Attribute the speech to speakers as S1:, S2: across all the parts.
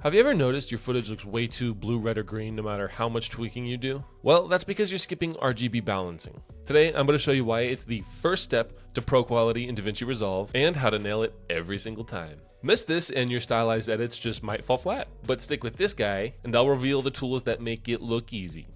S1: Have you ever noticed your footage looks way too blue, red, or green no matter how much tweaking you do? Well, that's because you're skipping RGB balancing. Today, I'm going to show you why it's the first step to pro quality in DaVinci Resolve and how to nail it every single time. Miss this and your stylized edits just might fall flat, but stick with this guy and I'll reveal the tools that make it look easy.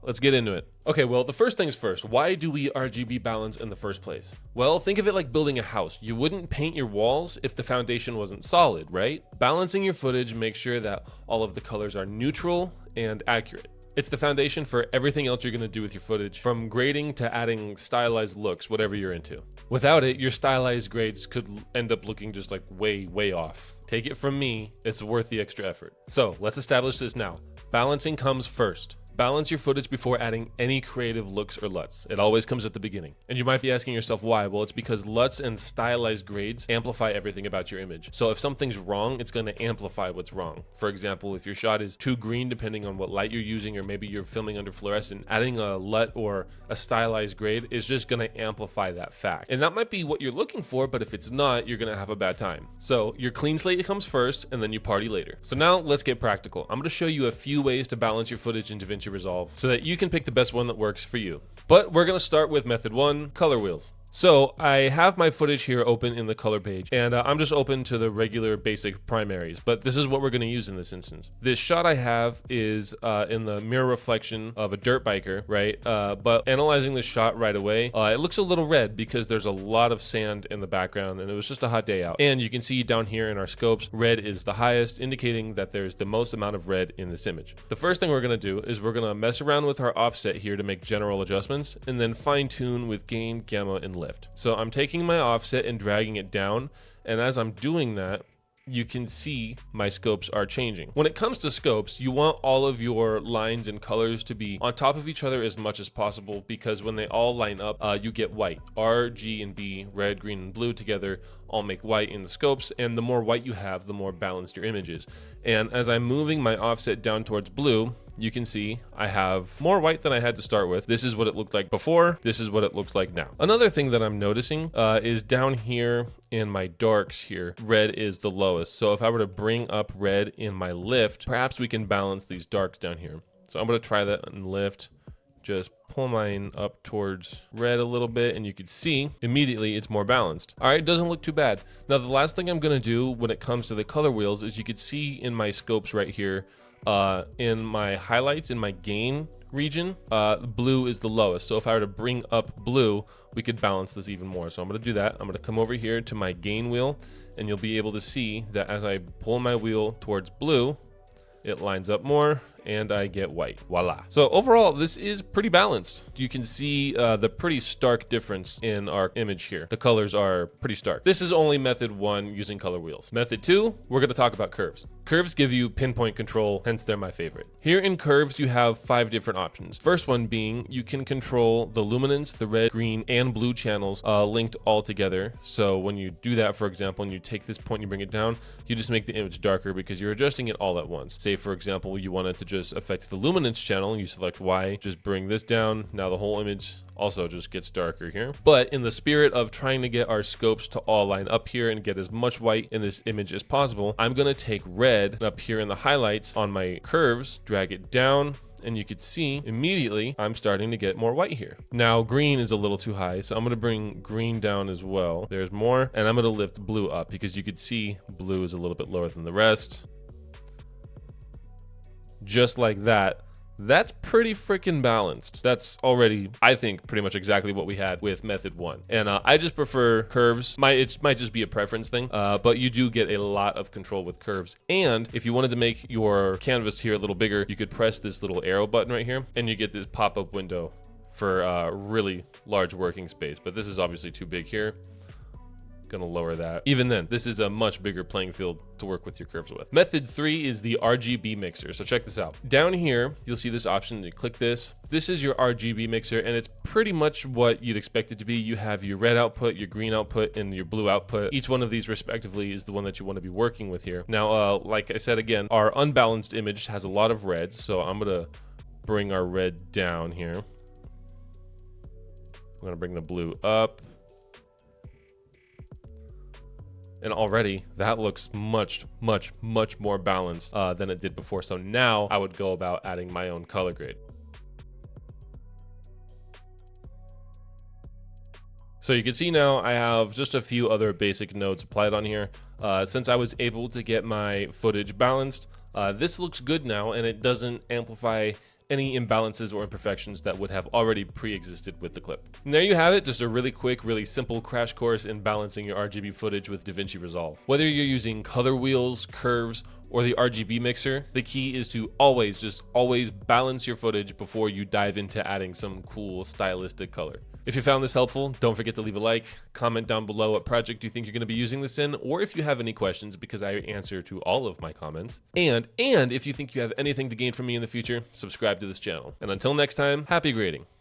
S1: Let's get into it. Okay, well, the first things first, why do we RGB balance in the first place? Well, think of it like building a house. You wouldn't paint your walls if the foundation wasn't solid, right? Balancing your footage makes sure that all of the colors are neutral and accurate. It's the foundation for everything else you're gonna do with your footage, from grading to adding stylized looks, whatever you're into. Without it, your stylized grades could end up looking just like way off. Take it from me, it's worth the extra effort. So let's establish this now. Balancing comes first. Balance your footage before adding any creative looks or LUTs. It always comes at the beginning. And you might be asking yourself why. Well, it's because LUTs and stylized grades amplify everything about your image. So if something's wrong, it's going to amplify what's wrong. For example, if your shot is too green, depending on what light you're using, or maybe you're filming under fluorescent, adding a LUT or a stylized grade is just going to amplify that fact. And that might be what you're looking for, but if it's not, you're going to have a bad time. So your clean slate comes first, and then you party later. So now let's get practical. I'm going to show you a few ways to balance your footage in DaVinci Resolve so that you can pick the best one that works for you. But we're going to start with method 1, color wheels. So I have my footage here open in the color page, and I'm just open to the regular basic primaries, but this is what we're going to use in this instance. This shot I have is in the mirror reflection of a dirt biker, right? But analyzing the shot right away, it looks a little red because there's a lot of sand in the background and it was just a hot day out. And you can see down here in our scopes, red is the highest, indicating that there's the most amount of red in this image. The first thing we're going to do is we're going to mess around with our offset here to make general adjustments, and then fine tune with gain, gamma, and lift. So I'm taking my offset and dragging it down, and as I'm doing that, you can see my scopes are changing. When it comes to scopes, you want all of your lines and colors to be on top of each other as much as possible, because when they all line up, you get white. R, G, and B, red, green, and blue together all make white in the scopes, and the more white you have, the more balanced your image is. And as I'm moving my offset down towards blue, you can see I have more white than I had to start with. This is what it looked like before. This is what it looks like now. Another thing that I'm noticing is down here in my darks here, red is the lowest. So if I were to bring up red in my lift, perhaps we can balance these darks down here. So I'm gonna try that in lift. Just pull mine up towards red a little bit, and you can see immediately it's more balanced. All right, it doesn't look too bad. Now, the last thing I'm gonna do when it comes to the color wheels is you could see in my scopes right here, in my highlights, in my gain region, blue is the lowest. So if I were to bring up blue, we could balance this even more. So I'm gonna do that. I'm gonna come over here to my gain wheel, and you'll be able to see that as I pull my wheel towards blue, it lines up more, and I get white. Voila. So overall, this is pretty balanced. You can see the pretty stark difference in our image here. The colors are pretty stark. This is only method 1 using color wheels. Method 2, we're going to talk about curves. Curves give you pinpoint control, hence they're my favorite. Here in curves, you have 5 different options. First one being you can control the luminance, the red, green, and blue channels linked all together. So when you do that, for example, and you take this point and you bring it down, you just make the image darker because you're adjusting it all at once. Say, for example, you wanted to just affect the luminance channel, you select Y, just bring this down. Now the whole image also just gets darker here. But in the spirit of trying to get our scopes to all line up here and get as much white in this image as possible, I'm gonna take red up here in the highlights on my curves, drag it down, and you could see immediately I'm starting to get more white here. Now green is a little too high, so I'm gonna bring green down as well. There's more, and I'm gonna lift blue up because you could see blue is a little bit lower than the rest. Just like that. That's pretty freaking balanced. That's already, I think, pretty much exactly what we had with method 1. And I just prefer curves. It might just be a preference thing, but you do get a lot of control with curves. And if you wanted to make your canvas here a little bigger, you could press this little arrow button right here, and you get this pop-up window for really large working space. But this is obviously too big here. Gonna lower that. Even then, this is a much bigger playing field to work with your curves with. Method 3 is the RGB mixer. So check this out. Down here, you'll see this option. You click this. This is your RGB mixer, and it's pretty much what you'd expect it to be. You have your red output, your green output, and your blue output. Each one of these respectively is the one that you want to be working with here. Now, like I said again, our unbalanced image has a lot of red, so I'm gonna bring our red down here. I'm gonna bring the blue up. And already that looks much more balanced than it did before. So now I would go about adding my own color grade. So you can see now I have just a few other basic nodes applied on here. Since I was able to get my footage balanced, this looks good now, and it doesn't amplify any imbalances or imperfections that would have already pre-existed with the clip. And there you have it, just a really quick, really simple crash course in balancing your RGB footage with DaVinci Resolve. Whether you're using color wheels, curves, or the RGB mixer, the key is to always balance your footage before you dive into adding some cool stylistic color. If you found this helpful, don't forget to leave a like, comment down below what project you think you're going to be using this in, or if you have any questions, because I answer to all of my comments. And if you think you have anything to gain from me in the future, subscribe to this channel. And until next time, happy grading.